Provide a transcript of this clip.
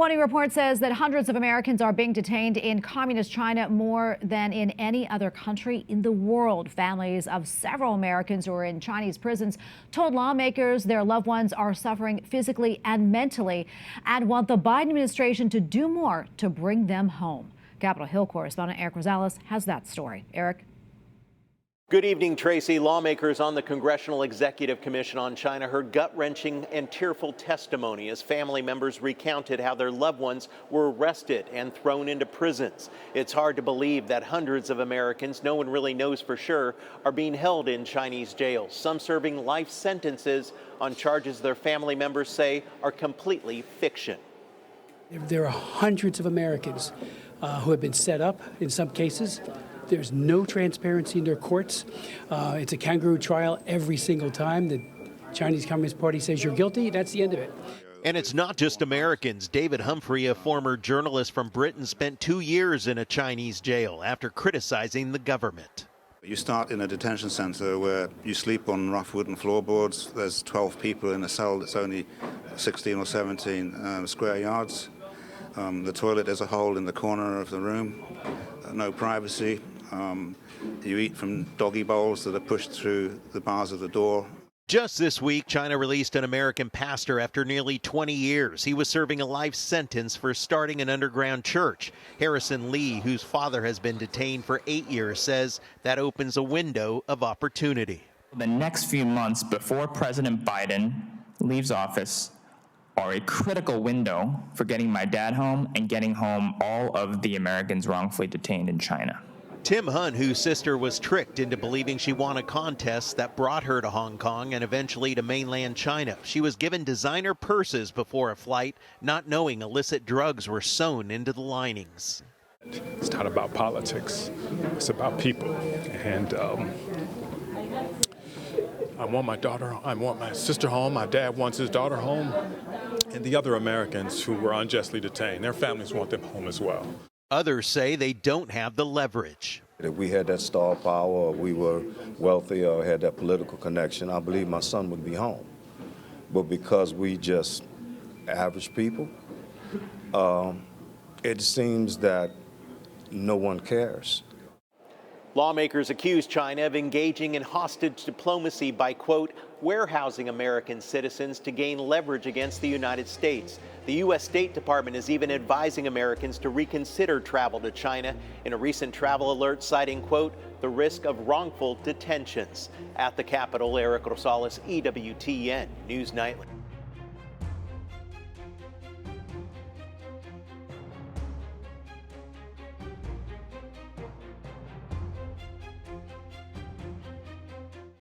One new report says that hundreds of Americans are being detained in communist China, more than in any other country in the world. Families of several Americans who are in Chinese prisons told lawmakers their loved ones are suffering physically and mentally and want the Biden administration to do more to bring them home. Capitol Hill correspondent Erik Rosales has that story. Erik. Good evening, Tracy. Lawmakers on the Congressional Executive Commission on China heard gut-wrenching and tearful testimony as family members recounted how their loved ones were arrested and thrown into prisons. It's hard to believe that hundreds of Americans, no one really knows for sure, are being held in Chinese jails, some serving life sentences on charges their family members say are completely fiction. There are hundreds of Americans who have been set up in some cases. There's no transparency in their courts. It's a kangaroo trial every single time. The Chinese Communist Party says you're guilty. That's the end of it. And it's not just Americans. David Humphrey, a former journalist from Britain, spent 2 years in a Chinese jail after criticizing the government. You start in a detention center where you sleep on rough wooden floorboards. There's 12 people in a cell that's only 16 or 17 square yards. The toilet is a hole in the corner of the room. No privacy. You eat from doggy bowls that are pushed through the bars of the door. Just this week, China released an American pastor after nearly 20 years. He was serving a life sentence for starting an underground church. Harrison Lee, whose father has been detained for 8 years, says that opens a window of opportunity. The next few months before President Biden leaves office are a critical window for getting my dad home and getting home all of the Americans wrongfully detained in China. Tim Hun, whose sister was tricked into believing she won a contest that brought her to Hong Kong and eventually to mainland China. She was given designer purses before a flight, not knowing illicit drugs were sewn into the linings. It's not about politics. It's about people. And I want my sister home. My dad wants his daughter home. And the other Americans who were unjustly detained, their families want them home as well. Others say they don't have the leverage. If we had that star power, or we were wealthy, or had that political connection, I believe my son would be home. But because we just average people, it seems that no one cares. Lawmakers accuse China of engaging in hostage diplomacy by, quote, warehousing American citizens to gain leverage against the United States. The U.S. State Department is even advising Americans to reconsider travel to China in a recent travel alert citing, quote, the risk of wrongful detentions. At the Capitol, Erik Rosales, EWTN News Nightly.